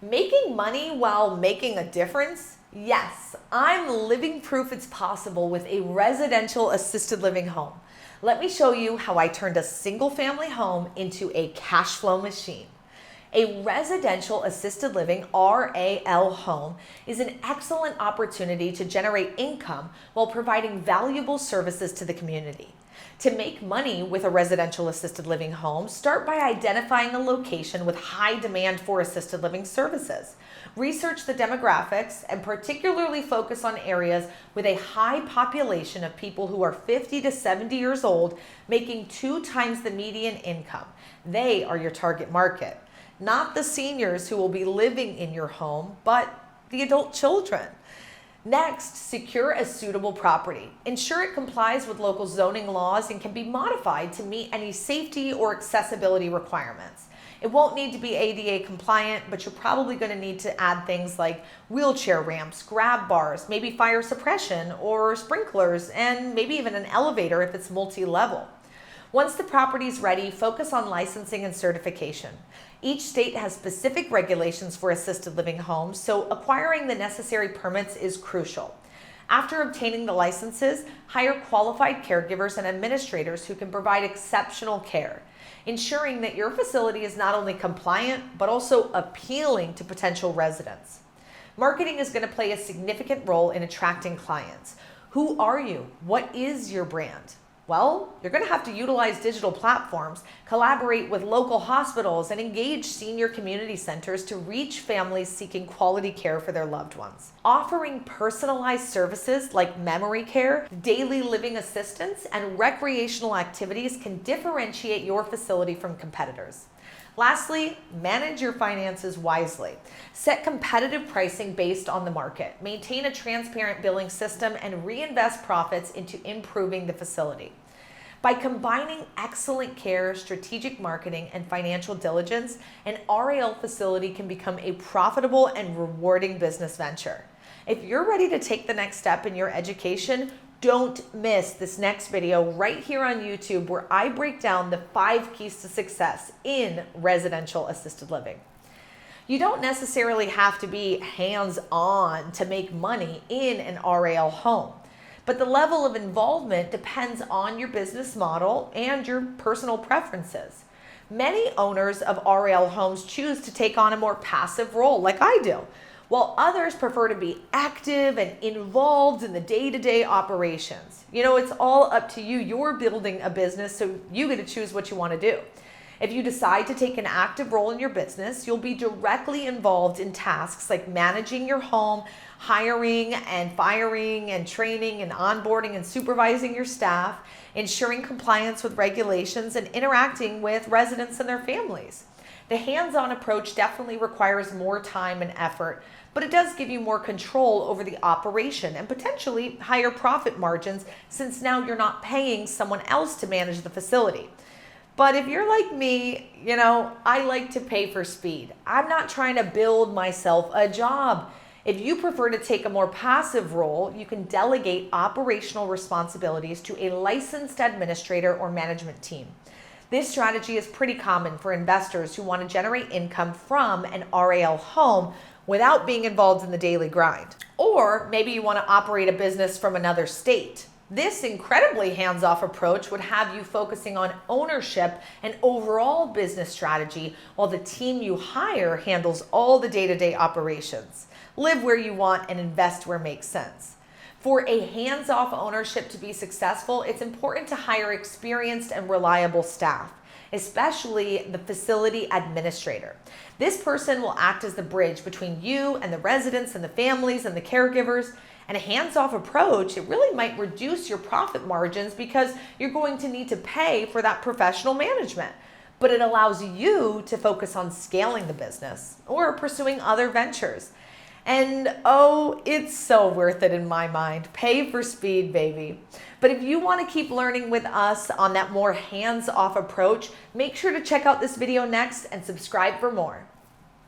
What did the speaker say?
Making money while making a difference? Yes, I'm living proof it's possible with a residential assisted living home. Let me show you how I turned a single family home into a cash flow machine. A residential assisted living RAL home is an excellent opportunity to generate income while providing valuable services to the community. To make money with a residential assisted living home, start by identifying a location with high demand for assisted living services. Research the demographics and particularly focus on areas with a high population of people who are 50 to 70 years old, making 2 times the median income. They are your target market. Not the seniors who will be living in your home, but the adult children. Next, secure a suitable property. Ensure it complies with local zoning laws and can be modified to meet any safety or accessibility requirements. It won't need to be ADA compliant, but you're probably going to need to add things like wheelchair ramps, grab bars, maybe fire suppression or sprinklers, and maybe even an elevator if it's multi-level. Once the property is ready, focus on licensing and certification. Each state has specific regulations for assisted living homes, so acquiring the necessary permits is crucial. After obtaining the licenses, hire qualified caregivers and administrators who can provide exceptional care, ensuring that your facility is not only compliant, but also appealing to potential residents. Marketing is going to play a significant role in attracting clients. Who are you? What is your brand? Well, you're going to have to utilize digital platforms, collaborate with local hospitals, and engage senior community centers to reach families seeking quality care for their loved ones. Offering personalized services like memory care, daily living assistance, and recreational activities can differentiate your facility from competitors. Lastly, manage your finances wisely. Set competitive pricing based on the market. Maintain a transparent billing system and reinvest profits into improving the facility. By combining excellent care, strategic marketing, and financial diligence, an RAL facility can become a profitable and rewarding business venture. If you're ready to take the next step in your education, don't miss this next video right here on YouTube where I break down the 5 keys to success in residential assisted living. You don't necessarily have to be hands-on to make money in an RAL home, but the level of involvement depends on your business model and your personal preferences. Many owners of RAL homes choose to take on a more passive role like I do, while others prefer to be active and involved in the day-to-day operations. You know, it's all up to you. You're building a business, so you get to choose what you want to do. If you decide to take an active role in your business, you'll be directly involved in tasks like managing your home, hiring and firing and training and onboarding and supervising your staff, ensuring compliance with regulations, and interacting with residents and their families. The hands-on approach definitely requires more time and effort, but it does give you more control over the operation and potentially higher profit margins since now you're not paying someone else to manage the facility. But if you're like me, I like to pay for speed. I'm not trying to build myself a job. If you prefer to take a more passive role, you can delegate operational responsibilities to a licensed administrator or management team. This strategy is pretty common for investors who want to generate income from an RAL home without being involved in the daily grind. Or maybe you want to operate a business from another state. This incredibly hands-off approach would have you focusing on ownership and overall business strategy while the team you hire handles all the day-to-day operations. Live where you want and invest where it makes sense. For a hands-off ownership to be successful, it's important to hire experienced and reliable staff, especially the facility administrator. This person will act as the bridge between you and the residents and the families and the caregivers. And a hands-off approach, it really might reduce your profit margins because you're going to need to pay for that professional management. But it allows you to focus on scaling the business or pursuing other ventures. And oh, it's so worth it in my mind. Pay for speed, baby. But if you want to keep learning with us on that more hands-off approach, make sure to check out this video next and subscribe for more.